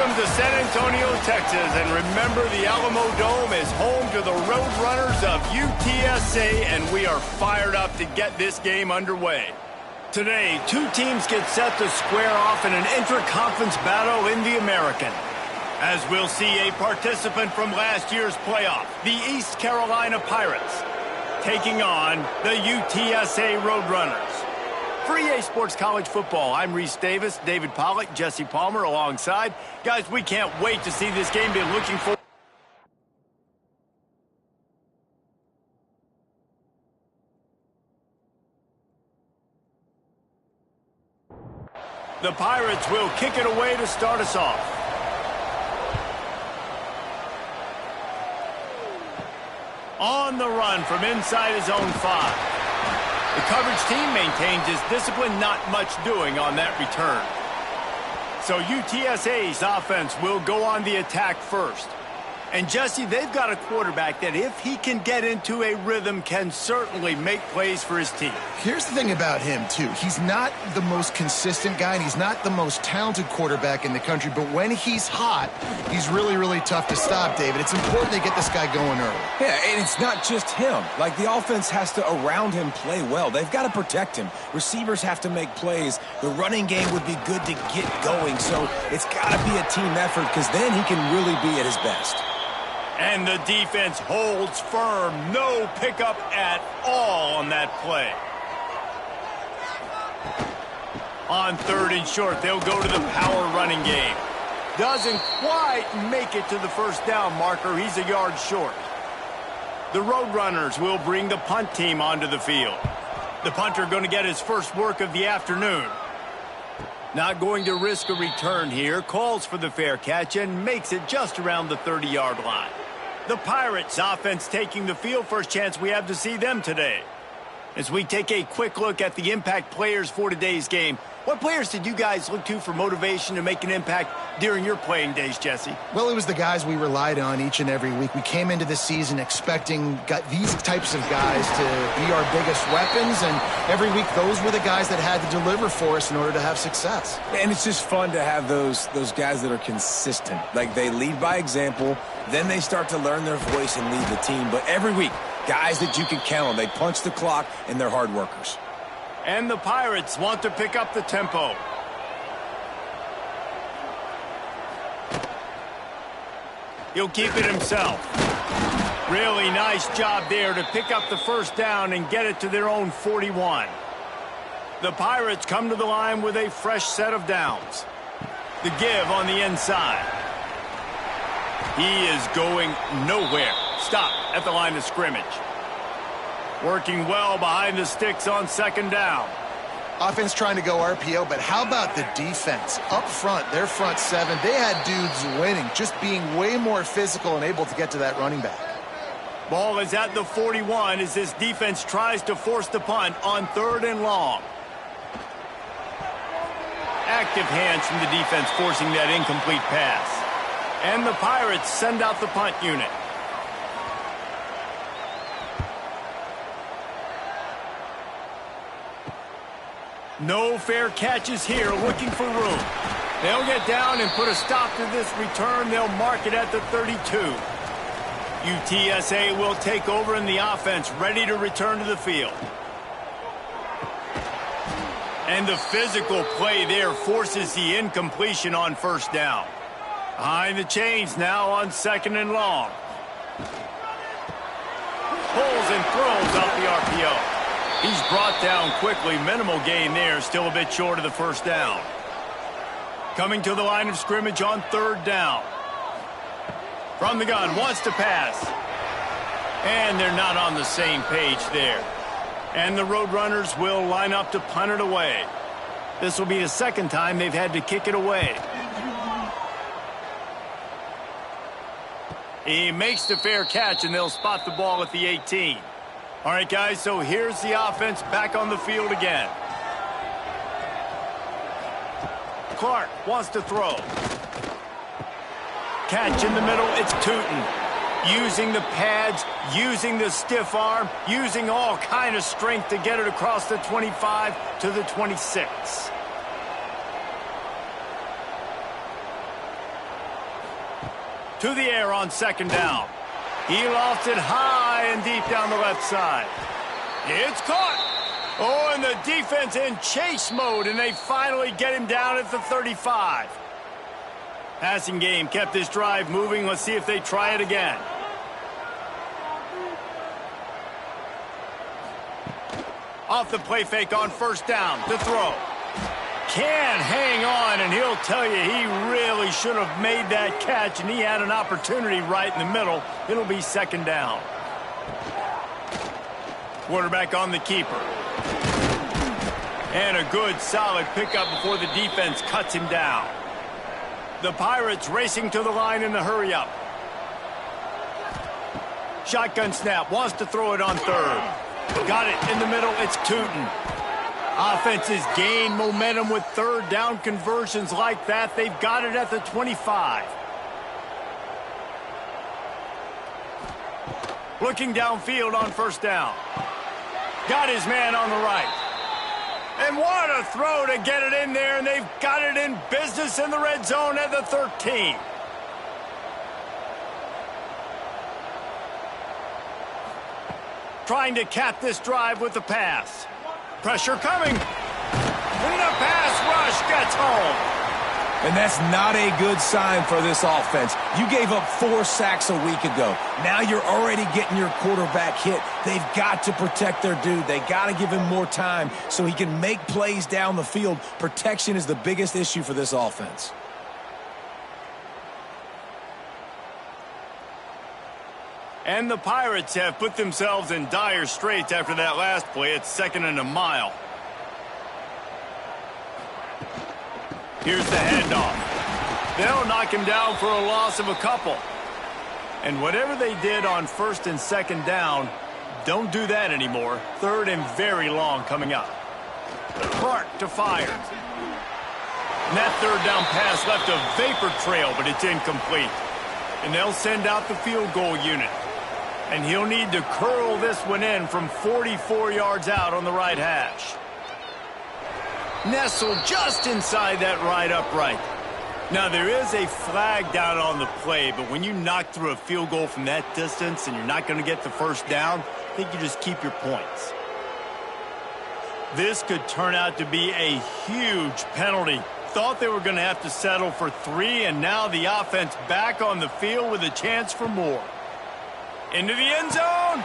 Welcome to San Antonio, Texas, and remember the Alamo Dome is home to the Roadrunners of UTSA, and we are fired up to get this game underway. Today, two teams get set to square off in an intra-conference battle in the American. As we'll see a participant from last year's playoff, the East Carolina Pirates, taking on the UTSA Roadrunners. For EA Sports College Football, I'm Reese Davis, David Pollack, Jesse Palmer alongside. Guys, we can't wait to see this game. Been looking for... The Pirates will kick it away to start us off. On the run from inside his own 5. The coverage team maintains his discipline, not much doing on that return. So UTSA's offense will go on the attack first. And Jesse, they've got a quarterback that if he can get into a rhythm can certainly make plays for his team. Here's the thing about him, too. He's not the most consistent guy, and he's not the most talented quarterback in the country, but when he's hot, he's really, really tough to stop, David. It's important they get this guy going early. Yeah, and it's not just him. Like, the offense has to, around him, play well. They've got to protect him. Receivers have to make plays. The running game would be good to get going, so it's got to be a team effort because then he can really be at his best. And the defense holds firm. No pickup at all on that play. On 3rd and short, they'll go to the power running game. Doesn't quite make it to the first down marker. He's a yard short. The Roadrunners will bring the punt team onto the field. The punter going to get his first work of the afternoon. Not going to risk a return here. Calls for the fair catch and makes it just around the 30-yard line. The Pirates offense taking the field. First chance we have to see them today. As we take a quick look at the impact players for today's game, what players did you guys look to for motivation to make an impact during your playing days, Jesse? Well, it was the guys we relied on each and every week. We came into the season expecting these types of guys to be our biggest weapons, and every week those were the guys that had to deliver for us in order to have success. And it's just fun to have those guys that are consistent. Like, they lead by example, then they start to learn their voice and lead the team. But every week, guys that you can count on. They punch the clock, and they're hard workers. And the Pirates want to pick up the tempo. He'll keep it himself. Really nice job there to pick up the first down and get it to their own 41. The Pirates come to the line with a fresh set of downs. The give on the inside. He is going nowhere. Stop at the line of scrimmage. Working well behind the sticks on 2nd down. Offense trying to go RPO, but how about the defense? Up front, their front 7, they had dudes winning, just being way more physical and able to get to that running back. Ball is at the 41 as this defense tries to force the punt on 3rd and long. Active hands from the defense forcing that incomplete pass. And the Pirates send out the punt unit. No fair catches here, looking for room. They'll get down and put a stop to this return. They'll mark it at the 32. UTSA will take over in the offense, ready to return to the field. And the physical play there forces the incompletion on 1st down. Behind the chains now on 2nd and long. Pulls and throws off the RPO. He's brought down quickly. Minimal gain there. Still a bit short of the first down. Coming to the line of scrimmage on 3rd down. From the gun, wants to pass. And they're not on the same page there. And the Roadrunners will line up to punt it away. This will be the 2nd time they've had to kick it away. He makes the fair catch, and they'll spot the ball at the 18. All right, guys, so here's the offense back on the field again. Clark wants to throw. Catch in the middle, it's Tootin. Using the pads, using the stiff arm, using all kind of strength to get it across the 25 to the 26. To the air on second down. He lofts it high and deep down the left side. It's caught. Oh, and the defense in chase mode, and they finally get him down at the 35. Passing game kept this drive moving. Let's see if they try it again. Off the play fake on first down to throw. Can hang on, and he'll tell you he really should have made that catch, and he had an opportunity right in the middle. It'll be second down. Quarterback on the keeper. And a good, solid pickup before the defense cuts him down. The Pirates racing to the line in the hurry-up. Shotgun snap, wants to throw it on third. Got it in the middle, it's Tootin. Offenses gain momentum with third down conversions like that. They've got it at the 25. Looking downfield on first down. Got his man on the right. And what a throw to get it in there, and they've got it in business in the red zone at the 13. Trying to cap this drive with the pass. Pressure coming. And the pass rush gets home. And that's not a good sign for this offense. You gave up 4 sacks a week ago. Now you're already getting your quarterback hit. They've got to protect their dude. They got to give him more time so he can make plays down the field. Protection is the biggest issue for this offense. And the Pirates have put themselves in dire straits after that last play. It's 2nd and a mile. Here's the handoff. They'll knock him down for a loss of a couple. And whatever they did on 1st and 2nd down, don't do that anymore. 3rd and very long coming up. Clark to fire. And that 3rd down pass left a vapor trail, but it's incomplete. And they'll send out the field goal unit. And he'll need to curl this one in from 44 yards out on the right hash. Nestled just inside that right upright. Now, there is a flag down on the play, but when you knock through a field goal from that distance and you're not going to get the first down, I think you just keep your points. This could turn out to be a huge penalty. Thought they were going to have to settle for 3, and now the offense back on the field with a chance for more. Into the end zone.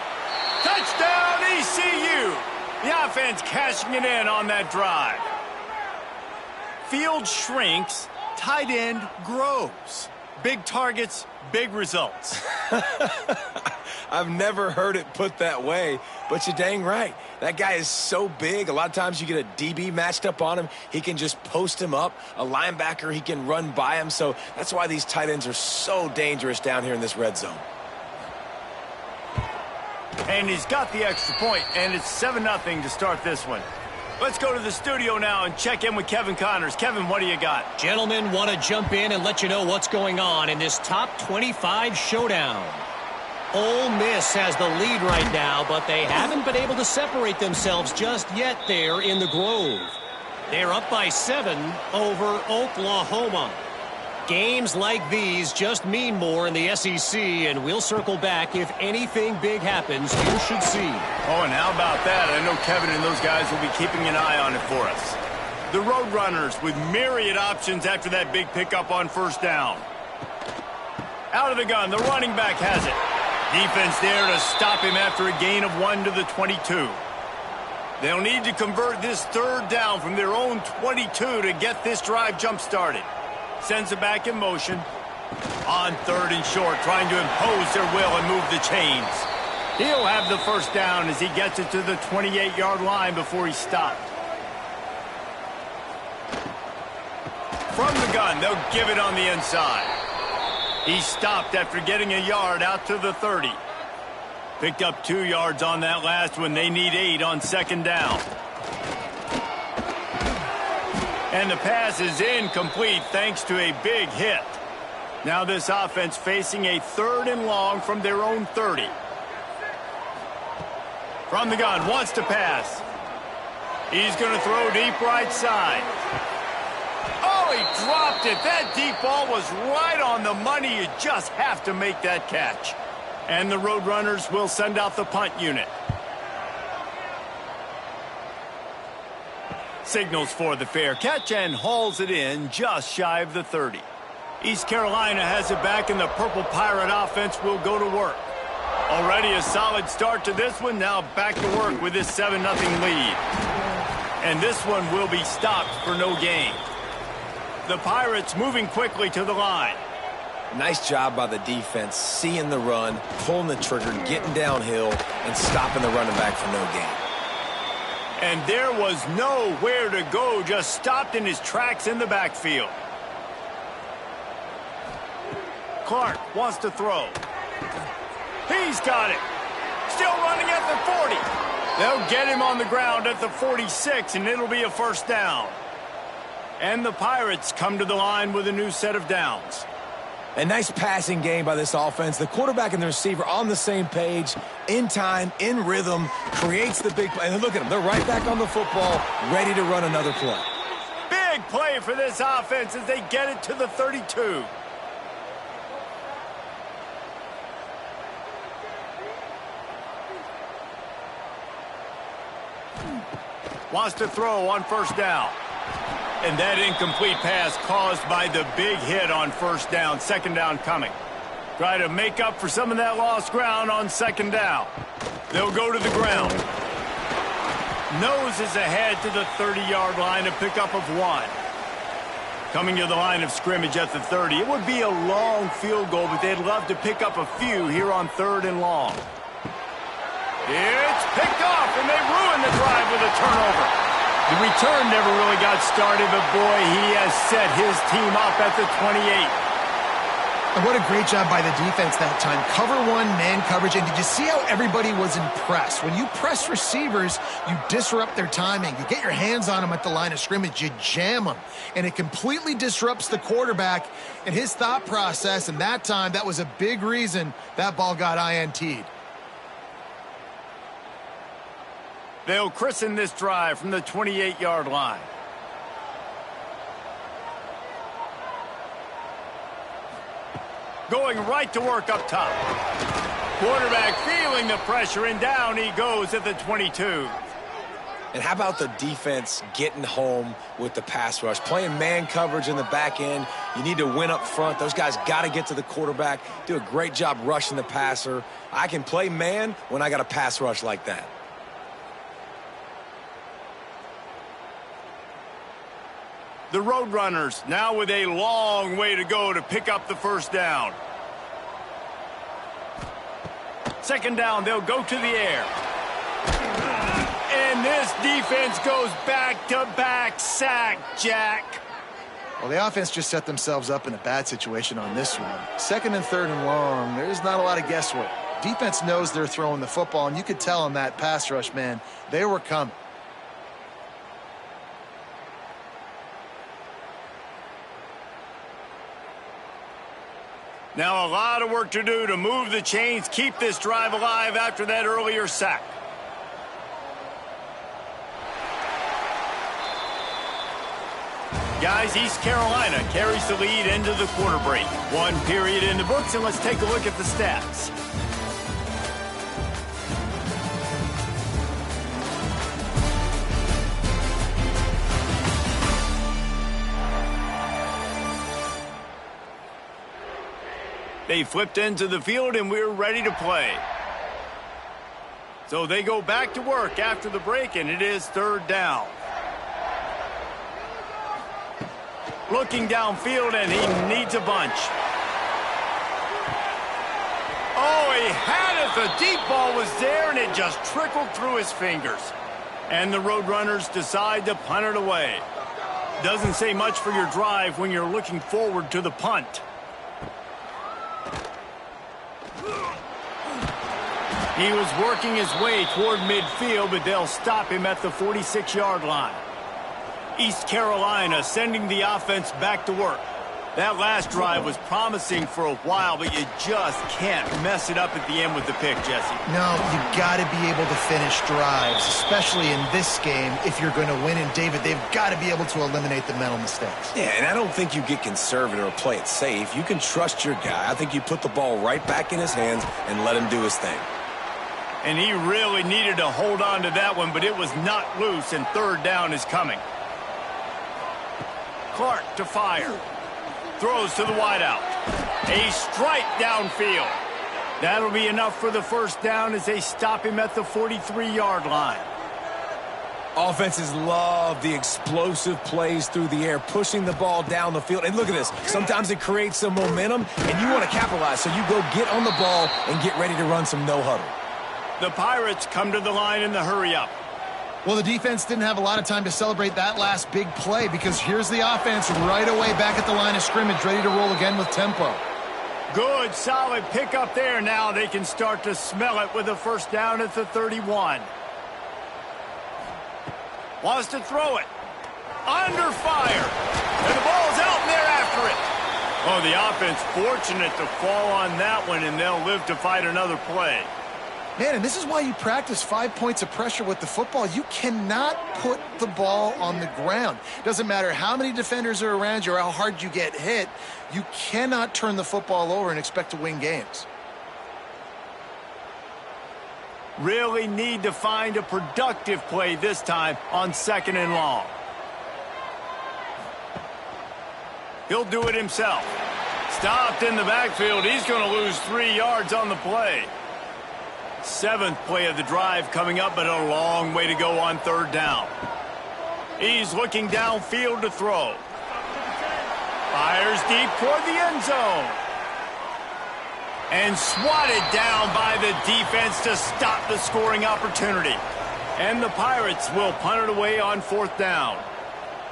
Touchdown, ECU. The offense cashing it in on that drive. Field shrinks, tight end grows. Big targets, big results. I've never heard it put that way, but you're dang right. That guy is so big. A lot of times you get a DB matched up on him. He can just post him up. A linebacker, he can run by him. So that's why these tight ends are so dangerous down here in this red zone. And he's got the extra point, and it's 7-0 to start this one. Let's go to the studio now and check in with Kevin Connors. Kevin, what do you got? Gentlemen, want to jump in and let you know what's going on in this top 25 showdown. Ole Miss has the lead right now, but they haven't been able to separate themselves just yet there in the Grove. They're up by 7 over Oklahoma. Games like these just mean more in the SEC, and we'll circle back if anything big happens. You should see. Oh, and how about that? I know Kevin and those guys will be keeping an eye on it for us. The Roadrunners with myriad options after that big pickup on first down. Out of the gun, the running back has it. Defense there to stop him after a gain of 1 to the 22. They'll need to convert this 3rd down from their own 22 to get this drive jump-started. Sends it back in motion. On 3rd and short, trying to impose their will and move the chains. He'll have the first down as he gets it to the 28-yard line before he's stopped. From the gun, they'll give it on the inside. He stopped after getting a yard out to the 30. Picked up 2 yards on that last one. They need 8 on 2nd down. And the pass is incomplete thanks to a big hit. Now this offense facing a 3rd and long from their own 30. From the gun, wants to pass. He's going to throw deep right side. Oh, Oh, he dropped it. That deep ball was right on the money. You just have to make that catch. And the Roadrunners will send out the punt unit. Signals for the fair catch and hauls it in just shy of the 30. East Carolina has it back, and the Purple Pirate offense will go to work. Already a solid start to this one. Now back to work with this 7-0 lead. And this one will be stopped for no gain. The Pirates moving quickly to the line. Nice job by the defense, seeing the run, pulling the trigger, getting downhill, and stopping the running back for no gain. And there was nowhere to go, just stopped in his tracks in the backfield. Clark wants to throw. He's got it. Still running at the 40. They'll get him on the ground at the 46, and it'll be a first down. And the Pirates come to the line with a new set of downs. A nice passing game by this offense. The quarterback and the receiver on the same page, in time, in rhythm, creates the big play. And look at them. They're right back on the football, ready to run another play. Big play for this offense as they get it to the 32. Wants to throw on first down. And that incomplete pass caused by the big hit on first down. Second down coming. Try to make up for some of that lost ground on second down. They'll go to the ground. Noses ahead to the 30-yard line, a pickup of 1. Coming to the line of scrimmage at the 30. It would be a long field goal, but they'd love to pick up a few here on 3rd and long. It's picked off, and they ruin the drive with a turnover. The return never really got started, but boy, he has set his team up at the 28. And what a great job by the defense that time. Cover 1, man coverage. And did you see how everybody was impressed? When you press receivers, you disrupt their timing. You get your hands on them at the line of scrimmage. You jam them. And it completely disrupts the quarterback and his thought process. And that time, that was a big reason that ball got INT'd. They'll christen this drive from the 28-yard line. Going right to work up top. Quarterback feeling the pressure, and down he goes at the 22. And how about the defense getting home with the pass rush? Playing man coverage in the back end. You need to win up front. Those guys got to get to the quarterback. Do a great job rushing the passer. I can play man when I got a pass rush like that. The Roadrunners now with a long way to go to pick up the first down. Second down, they'll go to the air. And this defense goes back-to-back sack, Jack. Well, the offense just set themselves up in a bad situation on this one. 2nd and 3rd and long, there's not a lot of guesswork. Defense knows they're throwing the football, and you could tell on that pass rush, man, they were coming. Now a lot of work to do to move the chains, keep this drive alive after that earlier sack. Guys, East Carolina carries the lead into the quarter break. 1 period in the books, and let's take a look at the stats. They flipped into the field, and we're ready to play. So they go back to work after the break, and it is 3rd down. Looking downfield, and he needs a bunch. Oh, he had it. The deep ball was there, and it just trickled through his fingers. And the Roadrunners decide to punt it away. Doesn't say much for your drive when you're looking forward to the punt. He was working his way toward midfield, but they'll stop him at the 46-yard line. East Carolina sending the offense back to work. That last drive was promising for a while, but you just can't mess it up at the end with the pick, Jesse. No, you got to be able to finish drives, especially in this game if you're going to win. And, David, they've got to be able to eliminate the mental mistakes. Yeah, and I don't think you get conservative or play it safe. You can trust your guy. I think you put the ball right back in his hands and let him do his thing. And he really needed to hold on to that one, but it was not loose, and third down is coming. Clark to fire. Throws to the wideout. A strike downfield. That'll be enough for the first down as they stop him at the 43-yard line. Offenses love the explosive plays through the air, pushing the ball down the field. And look at this. Sometimes it creates some momentum, and you want to capitalize. So you go get on the ball and get ready to run some no-huddle. The Pirates come to the line in the hurry-up. Well, the defense didn't have a lot of time to celebrate that last big play because here's the offense right away back at the line of scrimmage, ready to roll again with tempo. Good, solid pickup there. Now they can start to smell it with a first down at the 31. Wants to throw it. Under fire. And the ball's out and they're after it. Oh, the offense fortunate to fall on that one, and they'll live to fight another play. Man, and this is why you practice 5 points of pressure with the football. You cannot put the ball on the ground. Doesn't matter how many defenders are around you or how hard you get hit. You cannot turn the football over and expect to win games. Really need to find a productive play this time on 2nd and long. He'll do it himself. Stopped in the backfield. He's going to lose 3 yards on the play. 7th play of the drive coming up, but a long way to go on 3rd down. He's looking downfield to throw. Fires deep toward the end zone. And swatted down by the defense to stop the scoring opportunity. And the Pirates will punt it away on 4th down.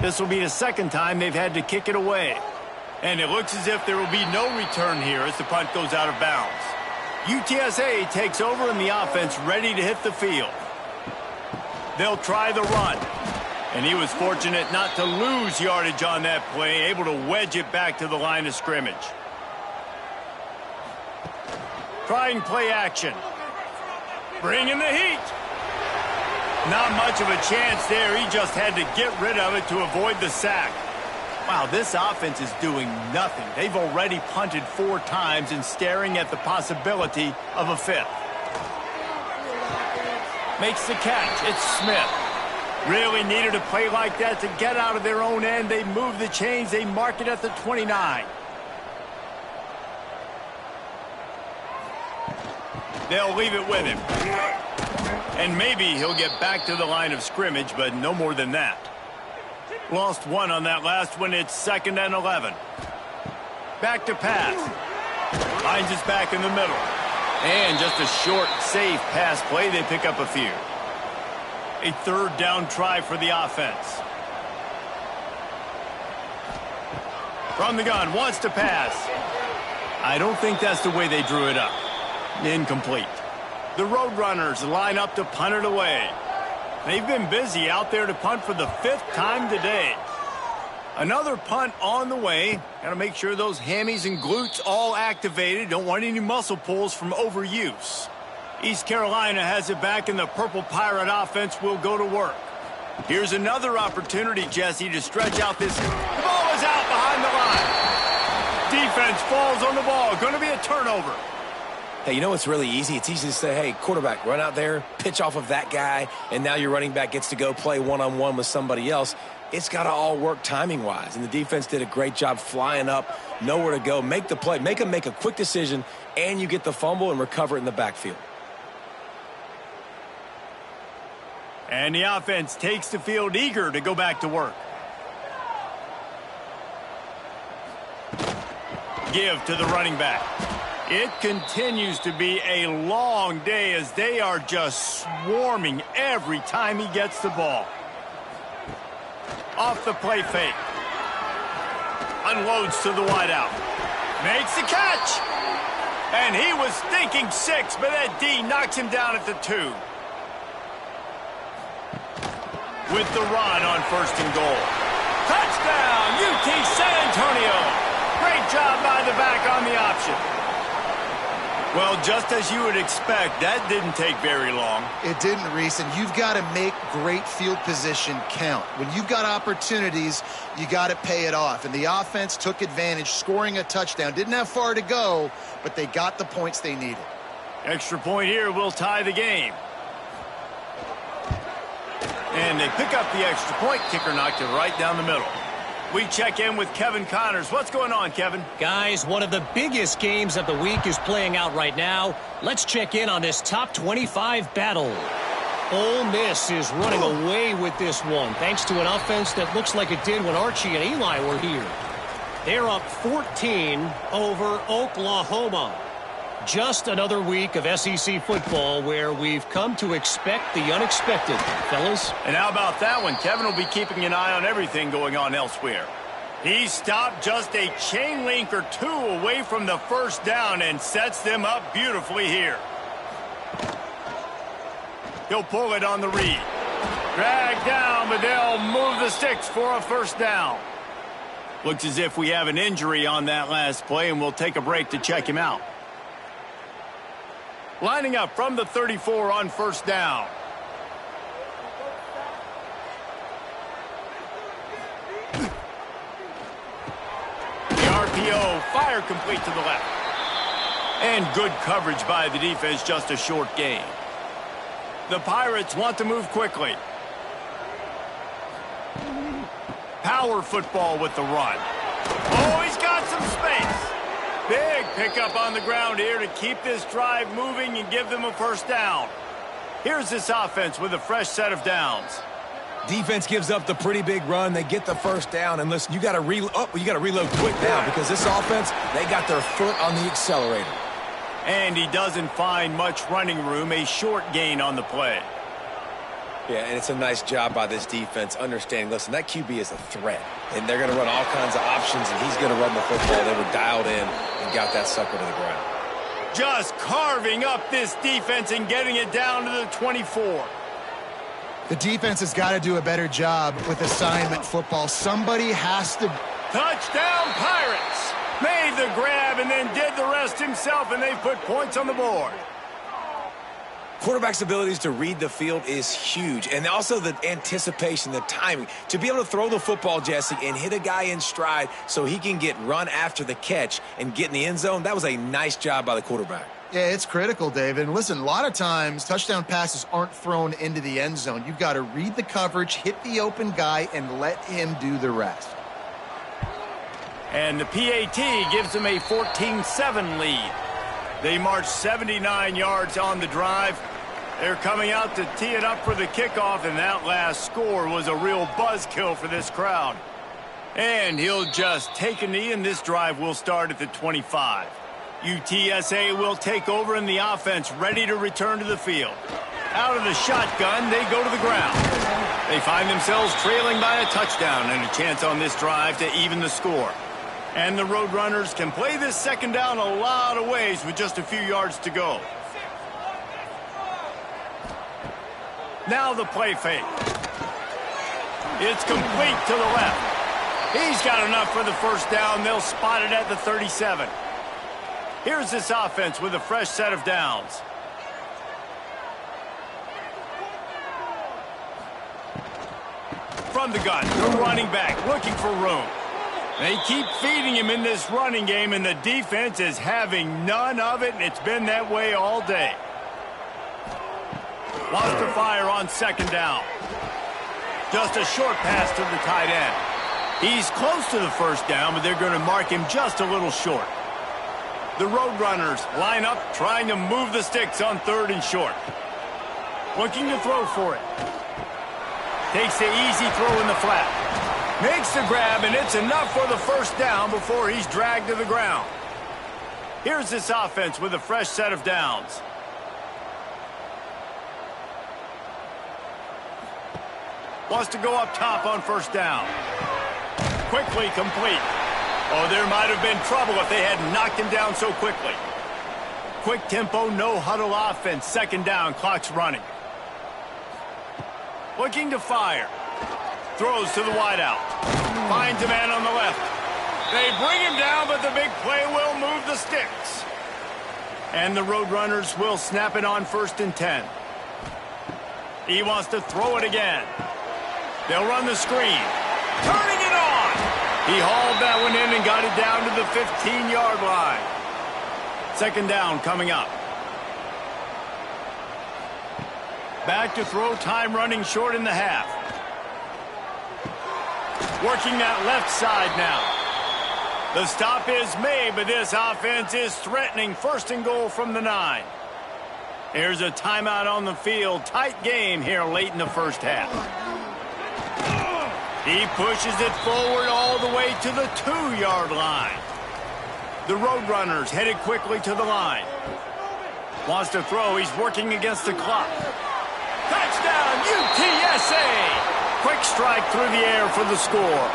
This will be the 2nd time they've had to kick it away. And it looks as if there will be no return here as the punt goes out of bounds. UTSA takes over and the offense ready to hit the field. They'll try the run. And he was fortunate not to lose yardage on that play, able to wedge it back to the line of scrimmage. Trying play action. Bringing the heat. Not much of a chance there. He just had to get rid of it to avoid the sack. Wow, this offense is doing nothing. They've already punted 4 times and staring at the possibility of a 5th. Makes the catch. It's Smith. Really needed a play like that to get out of their own end. They move the chains. They mark it at the 29. They'll leave it with him. And maybe he'll get back to the line of scrimmage, but no more than that. Lost 1 on that last one. It's 2nd and 11. Back to pass. Finds us back in the middle. And just a short, safe pass play. They pick up a few. A 3rd down try for the offense. From the gun, wants to pass. I don't think that's the way they drew it up. Incomplete. The Roadrunners line up to punt it away. They've been busy out there to punt for the 5th time today. Another punt on the way. Got to make sure those hammies and glutes all activated. Don't want any muscle pulls from overuse. East Carolina has it back, and the Purple Pirate offense will go to work. Here's another opportunity, Jesse, to stretch out this. The ball is out behind the line. Defense falls on the ball. Going to be a turnover. Hey, you know what's really easy? It's easy to say, hey, quarterback, run out there, pitch off of that guy, and now your running back gets to go play one-on-one with somebody else. It's got to all work timing-wise, and the defense did a great job flying up, nowhere to go, make the play, make a quick decision, and you get the fumble and recover it in the backfield. And the offense takes the field eager to go back to work. Give to the running back. It continues to be a long day as they are just swarming every time he gets the ball. Off the play fake. Unloads to the wideout. Makes the catch. And he was thinking 6, but that D knocks him down at the 2. With the run on 1st and goal. Touchdown, UT San Antonio. Great job by the back on the option. Well, just as you would expect, that didn't take very long. It didn't, Reese, and you've got to make great field position count. When you've got opportunities, you got to pay it off. And the offense took advantage, scoring a touchdown. Didn't have far to go, but they got the points they needed. Extra point here will tie the game. And they pick up the extra point. Kicker knocked it right down the middle. We check in with Kevin Connors. What's going on, Kevin? Guys, one of the biggest games of the week is playing out right now. Let's check in on this top 25 battle. Ole Miss is running away with this one, thanks to an offense that looks like it did when Archie and Eli were here. They're up 14 over Oklahoma. Just another week of SEC football where we've come to expect the unexpected, fellas. And how about that one? Kevin will be keeping an eye on everything going on elsewhere. He stopped just a chain link or two away from the first down and sets them up beautifully here. He'll pull it on the read. Drag down, but they'll move the sticks for a first down. Looks as if we have an injury on that last play, and we'll take a break to check him out. Lining up from the 34 on first down. The RPO, fire complete to the left. And good coverage by the defense, just a short gain. The Pirates want to move quickly. Power football with the run. Oh, he's got some space. Big pickup on the ground here to keep this drive moving and give them a first down. Here's this offense with a fresh set of downs. Defense gives up the pretty big run. They get the first down. And listen, you got to reload quick now because this offense, they got their foot on the accelerator. And he doesn't find much running room, a short gain on the play. Yeah, and it's a nice job by this defense understanding, listen, that QB is a threat. And they're going to run all kinds of options, and he's going to run the football. They were dialed in and got that sucker to the ground. Just carving up this defense and getting it down to the 24. The defense has got to do a better job with assignment football. Somebody has to... Touchdown, Pirates! Made the grab and then did the rest himself, and they've put points on the board. Quarterback's abilities to read the field is huge, and also the anticipation, the timing. To be able to throw the football, Jesse, and hit a guy in stride so he can get run after the catch and get in the end zone, that was a nice job by the quarterback. Yeah, it's critical, David. And listen, a lot of times touchdown passes aren't thrown into the end zone. You've got to read the coverage, hit the open guy, and let him do the rest. And the PAT gives them a 14-7 lead. They march 79 yards on the drive. They're coming out to tee it up for the kickoff, and that last score was a real buzzkill for this crowd. And he'll just take a knee, and this drive will start at the 25. UTSA will take over, and the offense ready to return to the field. Out of the shotgun, they go to the ground. They find themselves trailing by a touchdown and a chance on this drive to even the score. And the Roadrunners can play this second down a lot of ways with just a few yards to go. Now the play fake. It's complete to the left. He's got enough for the first down. They'll spot it at the 37. Here's this offense with a fresh set of downs. From the gun, the running back looking for room. They keep feeding him in this running game, and the defense is having none of it, and it's been that way all day. Lost to fire on second down. Just a short pass to the tight end. He's close to the first down, but they're going to mark him just a little short. The Roadrunners line up, trying to move the sticks on third and short. Looking to throw for it. Takes the easy throw in the flat. Makes the grab, and it's enough for the first down before he's dragged to the ground. Here's this offense with a fresh set of downs. Wants to go up top on first down. Quickly complete. Oh, there might have been trouble if they had knocked him down so quickly. Quick tempo, no huddle offense. Second down, clock's running. Looking to fire. Throws to the wideout. Finds a man on the left. They bring him down, but the big play will move the sticks. And the Roadrunners will snap it on 1st and 10. He wants to throw it again. They'll run the screen. Turning it on! He hauled that one in and got it down to the 15-yard line. 2nd down coming up. Back to throw, time running short in the half. Working that left side now. The stop is made, but this offense is threatening 1st and goal from the 9. Here's a timeout on the field. Tight game here late in the 1st half. He pushes it forward all the way to the 2-yard line. The Roadrunners headed quickly to the line. Wants to throw. He's working against the clock. Touchdown, UTSA! Quick strike through the air for the score.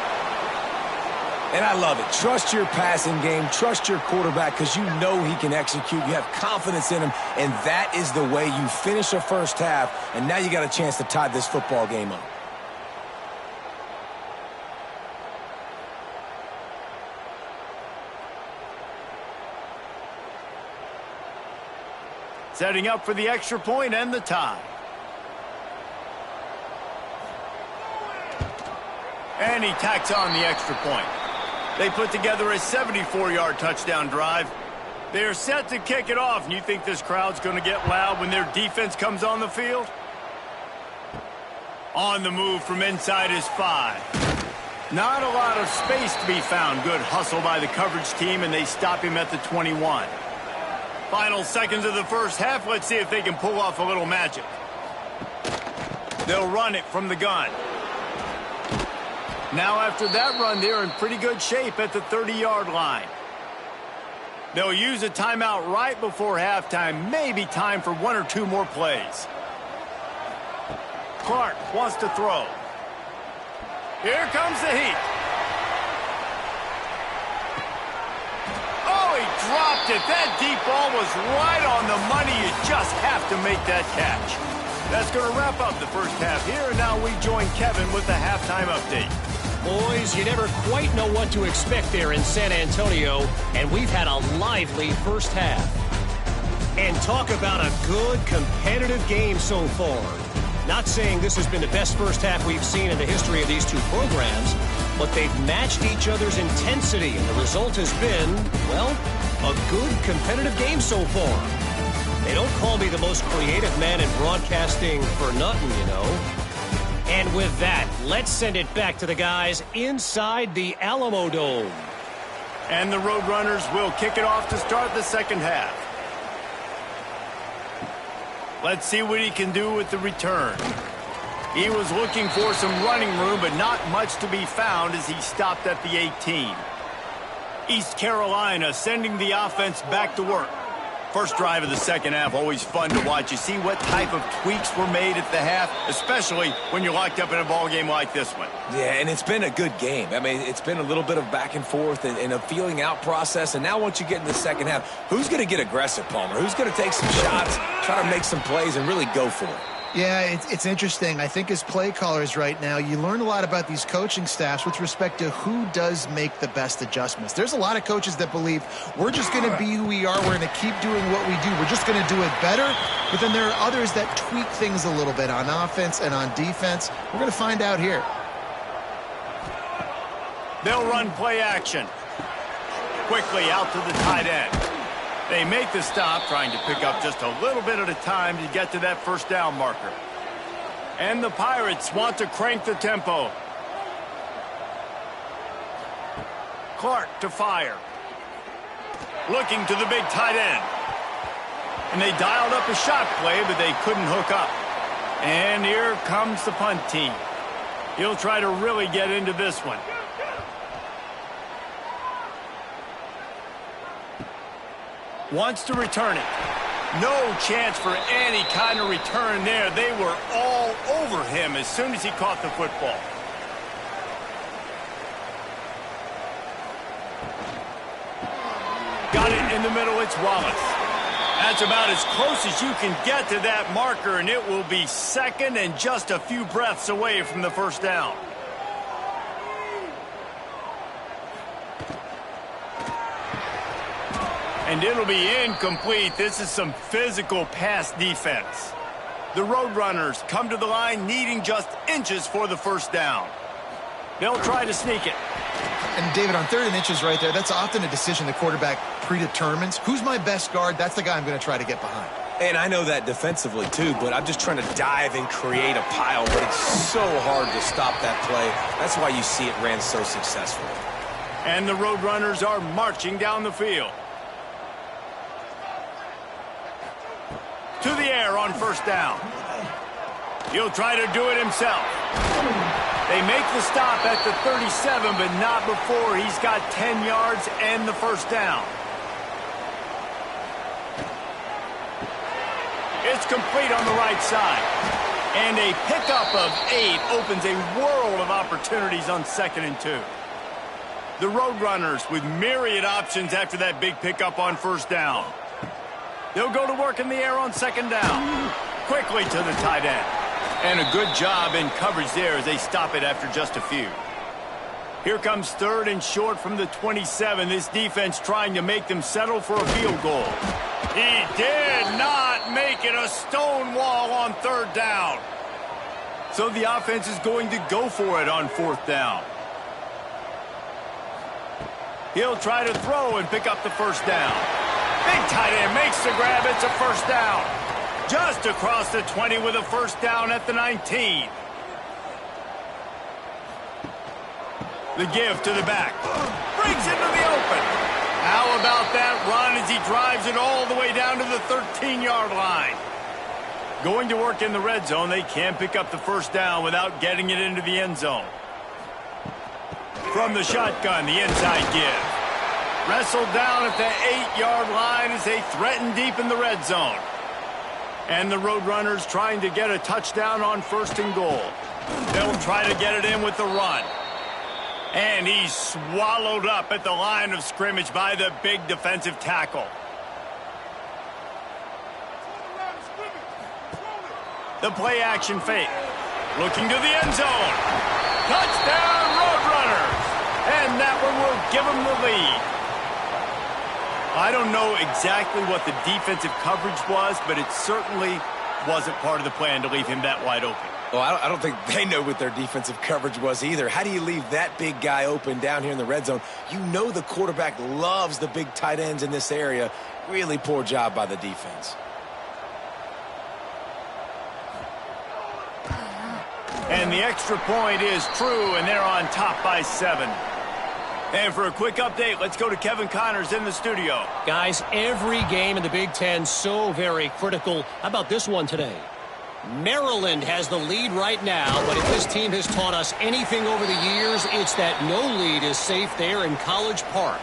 And I love it. Trust your passing game. Trust your quarterback because you know he can execute. You have confidence in him, and that is the way you finish a 1st half, and now you got a chance to tie this football game up. Setting up for the extra point and the tie. And he tacks on the extra point. They put together a 74-yard touchdown drive. They're set to kick it off, and you think this crowd's going to get loud when their defense comes on the field? On the move from inside his 5. Not a lot of space to be found. Good hustle by the coverage team, and they stop him at the 21. Final seconds of the 1st half. Let's see if they can pull off a little magic. They'll run it from the gun. Now after that run, they're in pretty good shape at the 30-yard line. They'll use a timeout right before halftime. Maybe time for 1 or 2 more plays. Clark wants to throw. Here comes the heat. Oh, he dropped it. That deep ball was right on the money. You just have to make that catch. That's going to wrap up the 1st half here, and now we join Kevin with the halftime update. Boys, you never quite know what to expect there in San Antonio, and we've had a lively 1st half. And talk about a good competitive game so far. Not saying this has been the best 1st half we've seen in the history of these 2 programs, but they've matched each other's intensity, and the result has been, well, a good competitive game so far. They don't call me the most creative man in broadcasting for nothing, you know. And with that, let's send it back to the guys inside the Alamo Dome. And the Roadrunners will kick it off to start the 2nd half. Let's see what he can do with the return. He was looking for some running room, but not much to be found as he stopped at the 18. East Carolina sending the offense back to work. First drive of the 2nd half, always fun to watch. You see what type of tweaks were made at the half, especially when you're locked up in a ball game like this one. Yeah, and it's been a good game. I mean, it's been a little bit of back and forth and a feeling out process. And now once you get in the 2nd half, who's going to get aggressive, Palmer? Who's going to take some shots, try to make some plays, and really go for it? Yeah, it's interesting. I think as play callers right now, you learn a lot about these coaching staffs with respect to who does make the best adjustments. There's a lot of coaches that believe we're just going to be who we are. We're going to keep doing what we do. We're just going to do it better. But then there are others that tweak things a little bit on offense and on defense. We're going to find out here. They'll run play action. Quickly out to the tight end. They make the stop, trying to pick up just a little bit at a time to get to that 1st down marker. And the Pirates want to crank the tempo. Clark to fire. Looking to the big tight end. And they dialed up a shot play, but they couldn't hook up. And here comes the punt team. He'll try to really get into this one. Wants to return it. No chance for any kind of return there. They were all over him as soon as he caught the football. Got it in the middle. It's Wallace. That's about as close as you can get to that marker, and it will be 2nd and just a few breaths away from the 1st down. And it'll be incomplete. This is some physical pass defense. The Roadrunners come to the line needing just inches for the first down. They'll try to sneak it. And David, on 3rd and inches right there, that's often a decision the quarterback predetermines. Who's my best guard? That's the guy I'm going to try to get behind. And I know that defensively, too, but I'm just trying to dive and create a pile, but it's so hard to stop that play. That's why you see it ran so successfully. And the Roadrunners are marching down the field. To the air on first down. He'll try to do it himself. They make the stop at the 37, but not before he's got 10 yards and the first down. It's complete on the right side. And a pickup of 8 opens a world of opportunities on 2nd and 2. The Roadrunners with myriad options after that big pickup on first down. They'll go to work in the air on 2nd down. Quickly to the tight end. And a good job in coverage there as they stop it after just a few. Here comes 3rd and short from the 27. This defense trying to make them settle for a field goal. He did not make it a stone wall on 3rd down. So the offense is going to go for it on 4th down. He'll try to throw and pick up the first down. Big tight end makes the grab. It's a first down. Just across the 20 with a first down at the 19. The give to the back. Brings it to the open. How about that run as he drives it all the way down to the 13-yard line? Going to work in the red zone, they can pick up the first down without getting it into the end zone. From the shotgun, the inside give. Wrestled down at the 8-yard line as they threaten deep in the red zone. And the Roadrunners trying to get a touchdown on 1st and goal. They'll try to get it in with the run. And he's swallowed up at the line of scrimmage by the big defensive tackle. The play action fake. Looking to the end zone. Touchdown, Roadrunners! And that one will give them the lead. I don't know exactly what the defensive coverage was, but it certainly wasn't part of the plan to leave him that wide open. Well, I don't think they know what their defensive coverage was either. How do you leave that big guy open down here in the red zone? You know the quarterback loves the big tight ends in this area. Really poor job by the defense. And the extra point is true, and they're on top by 7. And for a quick update, let's go to Kevin Connors in the studio. Guys, every game in the Big Ten so very critical. How about this one today? Maryland has the lead right now, but if this team has taught us anything over the years, it's that no lead is safe there in College Park.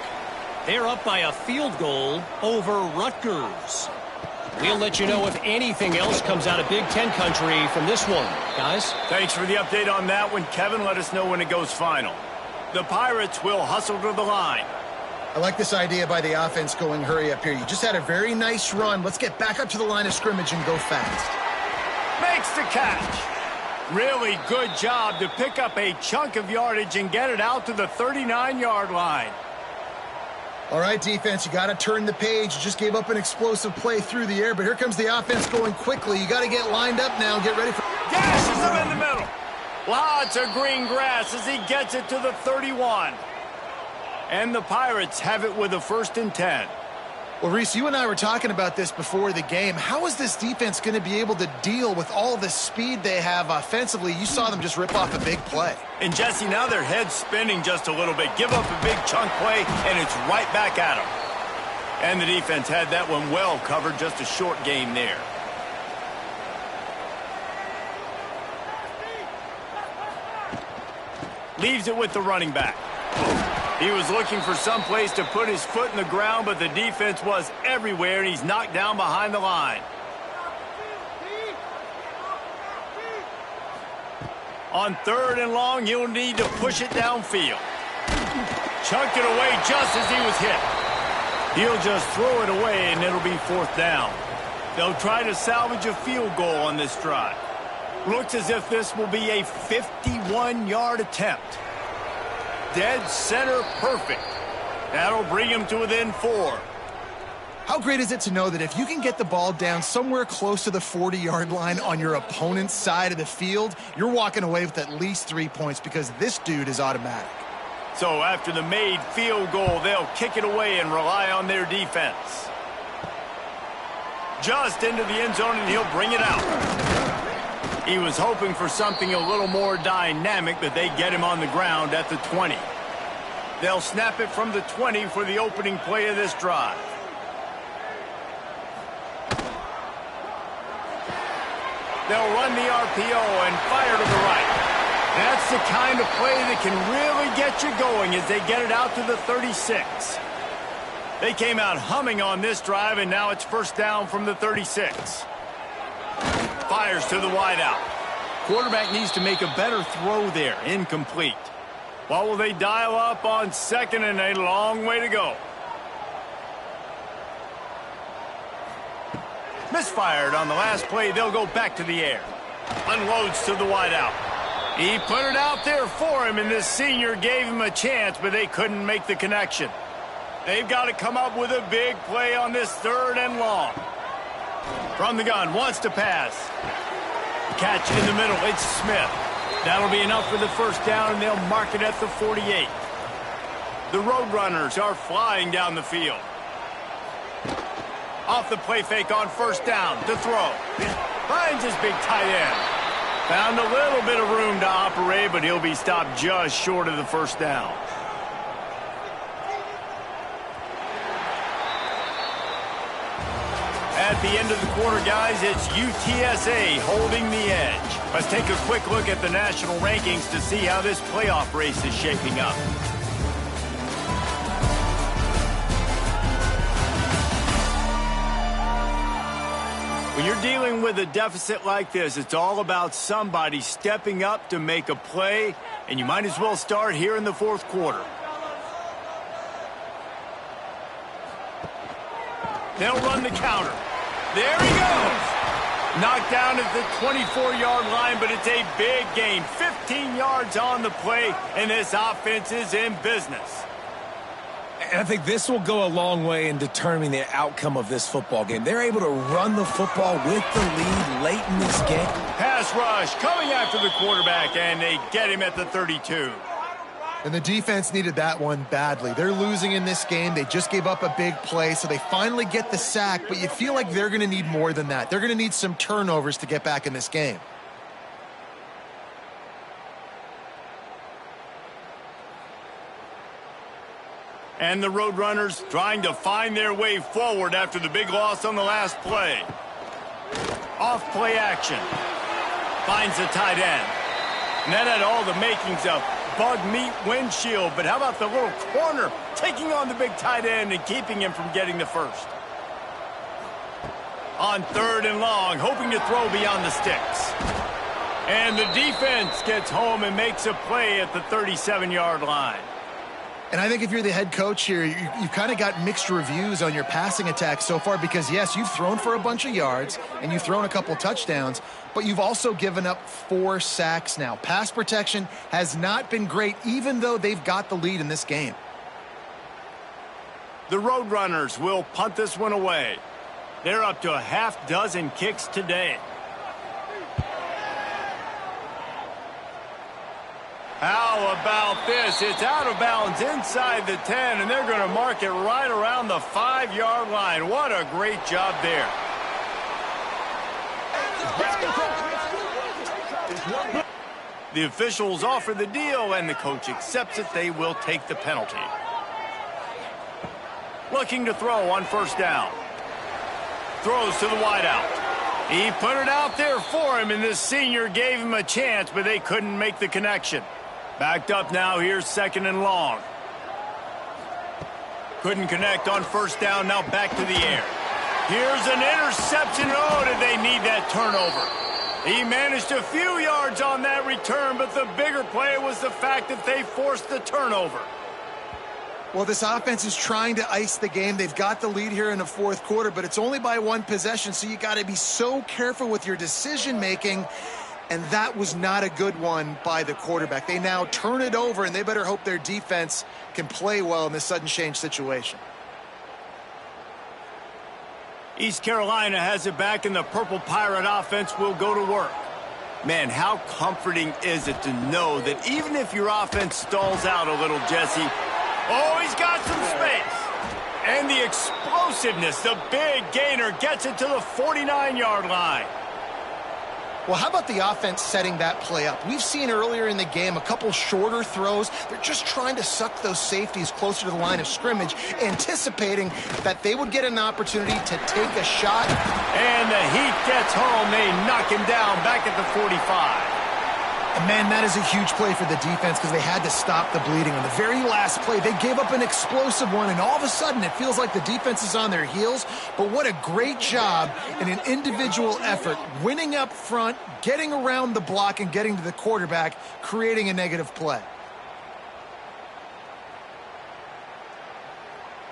They're up by a field goal over Rutgers. We'll let you know if anything else comes out of Big Ten country from this one. Guys? Thanks for the update on that one, Kevin. Let us know when it goes final. The Pirates will hustle to the line. I like this idea by the offense going hurry up here. You just had a very nice run. Let's get back up to the line of scrimmage and go fast. Makes the catch. Really good job to pick up a chunk of yardage and get it out to the 39-yard line. All right, defense, you got to turn the page. You just gave up an explosive play through the air, but here comes the offense going quickly. You got to get lined up now. Get ready for... Gashes him in the middle. Lots of green grass as he gets it to the 31. And the Pirates have it with a 1st and 10. Well, Reese, you and I were talking about this before the game. How is this defense going to be able to deal with all the speed they have offensively? You saw them just rip off a big play. And, Jesse, now their head's spinning just a little bit. Give up a big chunk play, and it's right back at them. And the defense had that one well covered, just a short game there. Leaves it with the running back. He was looking for some place to put his foot in the ground, but the defense was everywhere, and he's knocked down behind the line. On 3rd and long, he'll need to push it downfield. Chucked it away just as he was hit. He'll just throw it away, and it'll be 4th down. They'll try to salvage a field goal on this drive. Looks as if this will be a 51-yard attempt. Dead center perfect. That'll bring him to within 4. How great is it to know that if you can get the ball down somewhere close to the 40-yard line on your opponent's side of the field, you're walking away with at least 3 points because this dude is automatic. So after the made field goal, they'll kick it away and rely on their defense. Just into the end zone, and he'll bring it out. He was hoping for something a little more dynamic, but they get him on the ground at the 20. They'll snap it from the 20 for the opening play of this drive. They'll run the RPO and fire to the right. That's the kind of play that can really get you going as they get it out to the 36. They came out humming on this drive, and now it's first down from the 36. Fires to the wideout. Quarterback needs to make a better throw there. Incomplete. What will they dial up on second and a long way to go? Misfired on the last play. They'll go back to the air. Unloads to the wideout. He put it out there for him, and this senior gave him a chance, but they couldn't make the connection. They've got to come up with a big play on this third and long. From the gun, wants to pass. Catch in the middle, it's Smith. That'll be enough for the first down, and they'll mark it at the 48. The Roadrunners are flying down the field. Off the play fake on first down to throw. Finds his big tight end. Found a little bit of room to operate, but he'll be stopped just short of the first down. At the end of the quarter, guys, it's UTSA holding the edge. Let's take a quick look at the national rankings to see how this playoff race is shaping up. When you're dealing with a deficit like this, it's all about somebody stepping up to make a play, and you might as well start here in the fourth quarter. They'll run the counter. There he goes. Knocked down at the 24-yard line, but it's a big gain. 15 yards on the play, and this offense is in business. And I think this will go a long way in determining the outcome of this football game. They're able to run the football with the lead late in this game. Pass rush coming after the quarterback, and they get him at the 32. And the defense needed that one badly. They're losing in this game. They just gave up a big play, so they finally get the sack, but you feel like they're going to need more than that. They're going to need some turnovers to get back in this game. And the Roadrunners trying to find their way forward after the big loss on the last play. Off play action. Finds the tight end. And that had all the makings of bug meat windshield, but how about the little corner taking on the big tight end and keeping him from getting the first? On third and long, hoping to throw beyond the sticks. And the defense gets home and makes a play at the 37-yard line. And I think if you're the head coach here, you've kind of got mixed reviews on your passing attack so far because, yes, you've thrown for a bunch of yards and you've thrown a couple touchdowns, but you've also given up 4 sacks now. Pass protection has not been great, even though they've got the lead in this game. The Roadrunners will punt this one away. They're up to a half dozen kicks today. How about this? It's out of bounds inside the 10, and they're going to mark it right around the 5-yard line. What a great job there. The officials offer the deal, and the coach accepts it. They will take the penalty. Looking to throw on first down. Throws to the wideout. He put it out there for him, and this senior gave him a chance, but they couldn't make the connection. Backed up now, here's second and long. Couldn't connect on first down, now back to the air. Here's an interception. Oh, did they need that turnover? He managed a few yards on that return, but the bigger play was the fact that they forced the turnover. Well, this offense is trying to ice the game. They've got the lead here in the fourth quarter, but it's only by 1 possession, so you got to be so careful with your decision-making. And that was not a good one by the quarterback. They now turn it over, and they better hope their defense can play well in this sudden change situation. East Carolina has it back, and the Purple Pirate offense will go to work. Man, how comforting is it to know that even if your offense stalls out a little, Jesse, oh, he's got some space. And the explosiveness, the big gainer gets it to the 49-yard line. Well, how about the offense setting that play up? We've seen earlier in the game a couple shorter throws. They're just trying to suck those safeties closer to the line of scrimmage, anticipating that they would get an opportunity to take a shot. And the heat gets home. They knock him down back at the 45. And man, that is a huge play for the defense because they had to stop the bleeding. On the very last play, they gave up an explosive one, and all of a sudden it feels like the defense is on their heels. But what a great job in an individual effort, winning up front, getting around the block, and getting to the quarterback, creating a negative play.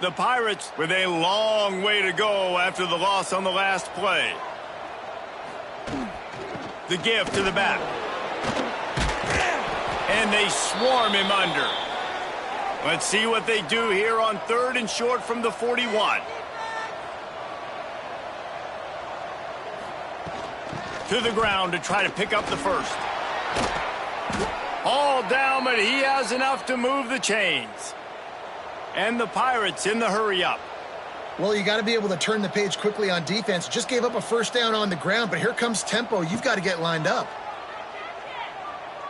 The Pirates with a long way to go after the loss on the last play. The give to the back. And they swarm him under. Let's see what they do here on 3rd and short from the 41. To the ground to try to pick up the first. All down, but he has enough to move the chains. And the Pirates in the hurry-up. Well, you got to be able to turn the page quickly on defense. Just gave up a first down on the ground, but here comes tempo. You've got to get lined up.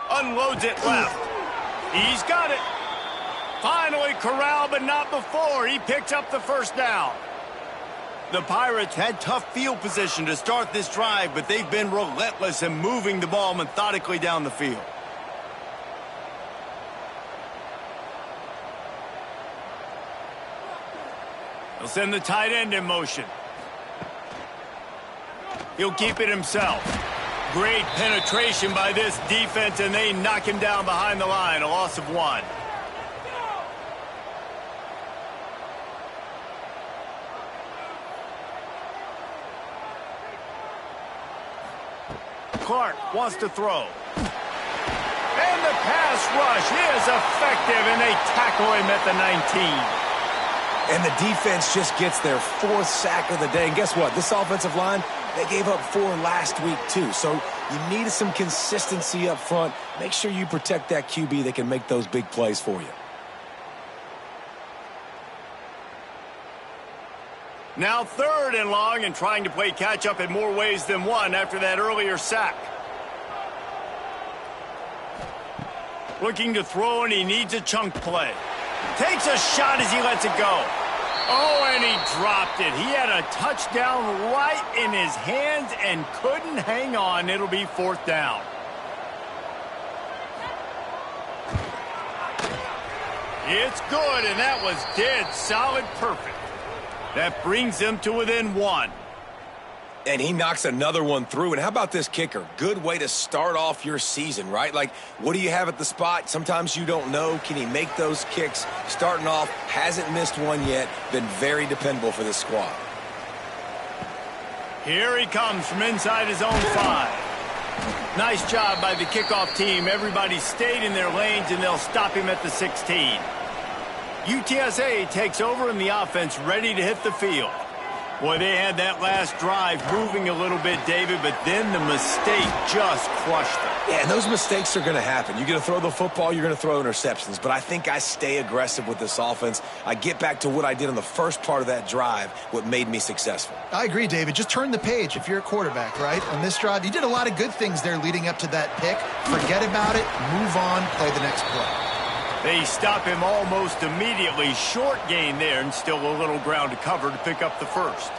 Unloads it left. He's got it. Finally corralled, but not before. He picks up the first down. The Pirates had tough field position to start this drive, but they've been relentless in moving the ball methodically down the field. He'll send the tight end in motion. He'll keep it himself. Great penetration by this defense, and they knock him down behind the line. A loss of 1. Clark wants to throw. And the pass rush is effective, and they tackle him at the 19. And the defense just gets their 4th sack of the day. And guess what? This offensive line, they gave up 4 last week too. So you need some consistency up front. Make sure you protect that QB that can make those big plays for you. Now 3rd and long, and trying to play catch-up in more ways than one after that earlier sack. Looking to throw, and he needs a chunk play. Takes a shot as he lets it go. Oh, and he dropped it. He had a touchdown right in his hands and couldn't hang on. It'll be 4th down. It's good, and that was dead solid perfect. That brings them to within 1. And he knocks another one through. And how about this kicker? Good way to start off your season, right? Like, what do you have at the spot? Sometimes you don't know. Can he make those kicks? Starting off, hasn't missed one yet. Been very dependable for this squad. Here he comes from inside his own 5. Nice job by the kickoff team. Everybody stayed in their lanes, and they'll stop him at the 16. UTSA takes over, and the offense ready to hit the field. Boy, they had that last drive moving a little bit, David, but then the mistake just crushed them. Yeah, and those mistakes are going to happen. You're going to throw the football, you're going to throw interceptions. But I think I stay aggressive with this offense. I get back to what I did on the first part of that drive, what made me successful. I agree, David. Just turn the page if you're a quarterback, right? On this drive, you did a lot of good things there leading up to that pick. Forget about it, move on, play the next play. They stop him almost immediately. Short gain there, and still a little ground to cover to pick up the first.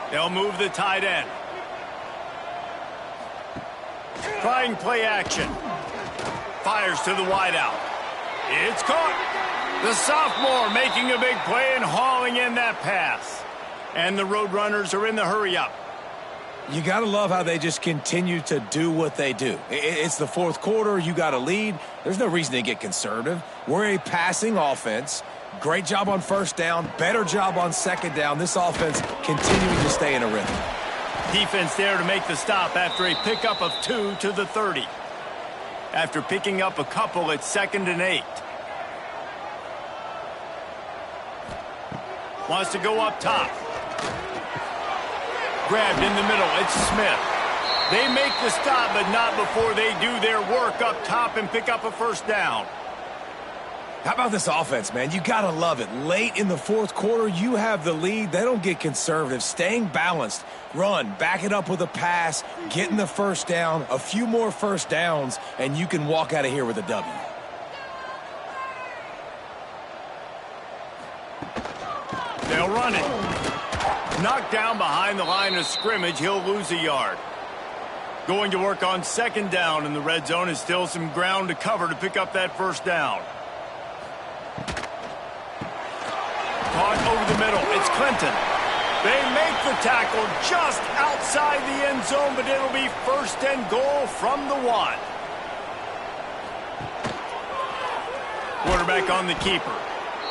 They'll move the tight end. Trying play action. Fires to the wideout. It's caught. The sophomore making a big play and hauling in that pass. And the Roadrunners are in the hurry-up. You got to love how they just continue to do what they do. It's the 4th quarter. You got a lead. There's no reason to get conservative. We're a passing offense. Great job on 1st down. Better job on 2nd down. This offense continuing to stay in a rhythm. Defense there to make the stop after a pickup of 2 to the 30. After picking up a couple, it's 2nd and 8. Wants to go up top. Grabbed in the middle. It's Smith. They make the stop, but not before they do their work up top and pick up a first down. How about this offense, man? You got to love it. Late in the fourth quarter, you have the lead. They don't get conservative. Staying balanced. Run, back it up with a pass, getting the first down, a few more first downs, and you can walk out of here with a W. They'll run it. Knocked down behind the line of scrimmage. He'll lose a yard. Going to work on second down in the red zone is still some ground to cover to pick up that first down. Caught over the middle. It's Clinton. They make the tackle just outside the end zone, but it'll be first and goal from the 1. Quarterback on the keeper.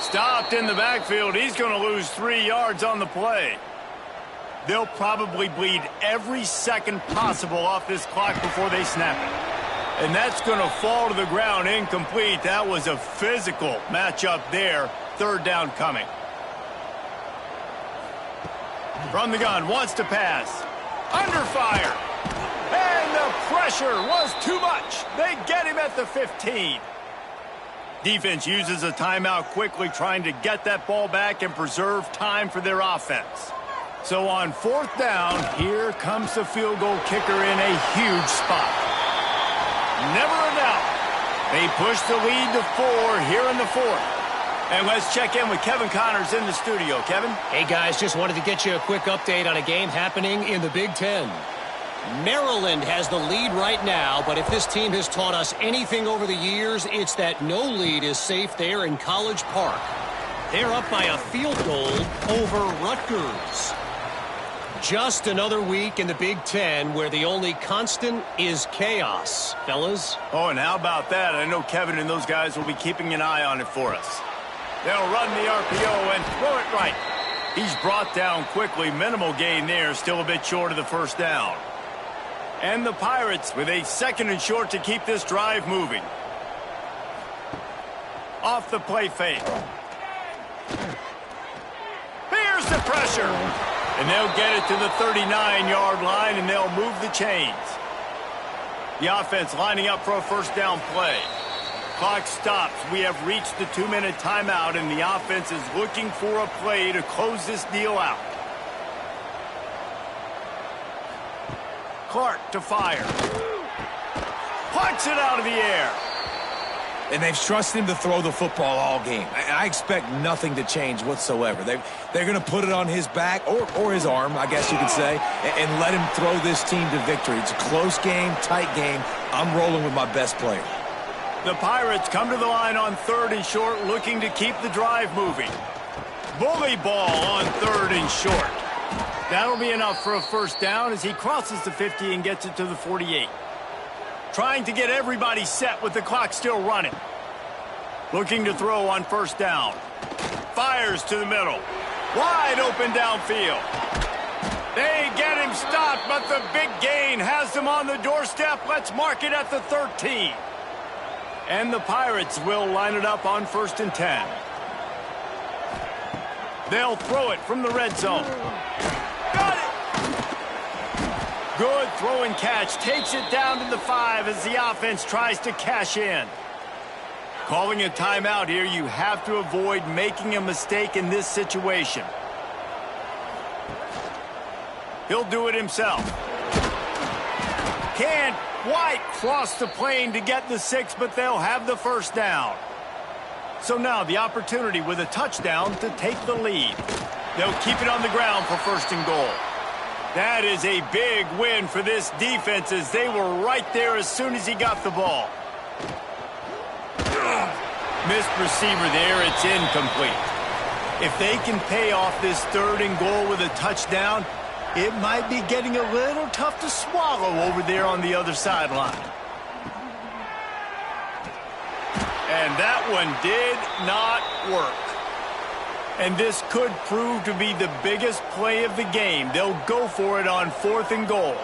Stopped in the backfield. He's going to lose 3 yards on the play. They'll probably bleed every second possible off this clock before they snap it. And that's going to fall to the ground incomplete. That was a physical matchup there. Third down coming. From the gun, wants to pass. Under fire. And the pressure was too much. They get him at the 15. Defense uses a timeout quickly, trying to get that ball back and preserve time for their offense. So on fourth down, here comes the field goal kicker in a huge spot. Never a doubt. They push the lead to 4 here in the fourth. And let's check in with Kevin Connors in the studio. Kevin? Hey, guys, just wanted to get you a quick update on a game happening in the Big Ten. Maryland has the lead right now, but if this team has taught us anything over the years, it's that no lead is safe there in College Park. They're up by a field goal over Rutgers. Just another week in the Big Ten where the only constant is chaos, fellas. Oh, and how about that? I know Kevin and those guys will be keeping an eye on it for us. They'll run the RPO and throw it right. He's brought down quickly. Minimal gain there, still a bit short of the first down. And the Pirates with a second and short to keep this drive moving. Off the play fake. Here's the pressure. And they'll get it to the 39-yard line, and they'll move the chains. The offense lining up for a first down play. Clock stops. We have reached the 2-minute timeout, and the offense is looking for a play to close this deal out. Clark to fire. Punts it out of the air. And they've trusted him to throw the football all game. I expect nothing to change whatsoever. They're going to put it on his back, or his arm, I guess you could say, and let him throw this team to victory. It's a close game, tight game. I'm rolling with my best player. The Pirates come to the line on third and short, looking to keep the drive moving. Bully ball on third and short. That'll be enough for a first down as he crosses the 50 and gets it to the 48. Trying to get everybody set with the clock still running. Looking to throw on first down. Fires to the middle. Wide open downfield. They get him stopped, but the big gain has them on the doorstep. Let's mark it at the 13. And the Pirates will line it up on 1st and 10. They'll throw it from the red zone. Got it! Good throw and catch. Takes it down to the 5 as the offense tries to cash in. Calling a timeout here, you have to avoid making a mistake in this situation. He'll do it himself. Can't quite cross the plane to get the 6, but they'll have the first down. So now the opportunity with a touchdown to take the lead. They'll keep it on the ground for 1st and goal. That is a big win for this defense as they were right there as soon as he got the ball. Missed receiver there. It's incomplete. If they can pay off this 3rd and goal with a touchdown, it might be getting a little tough to swallow over there on the other sideline. And that one did not work. And this could prove to be the biggest play of the game. They'll go for it on 4th and goal.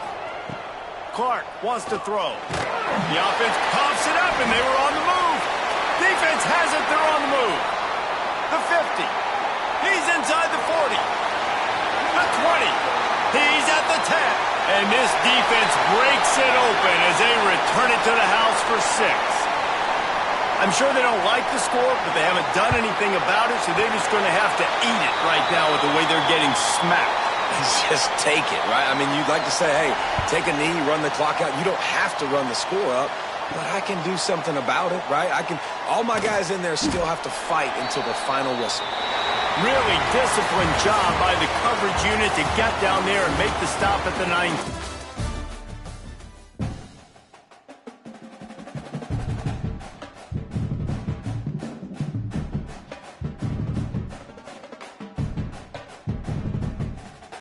Clark wants to throw. The offense pops it up, and they were on the move. Defense has it. They're on the move. The 50. He's inside the 40. The 20. He's at the 10. And this defense breaks it open as they return it to the house for 6. I'm sure they don't like the score, but they haven't done anything about it, so they're just going to have to eat it right now with the way they're getting smacked. Just take it, right? I mean, you'd like to say, hey, take a knee, run the clock out. You don't have to run the score up, but I can do something about it, right? All my guys in there still have to fight until the final whistle. Really disciplined job by the coverage unit to get down there and make the stop at the 9.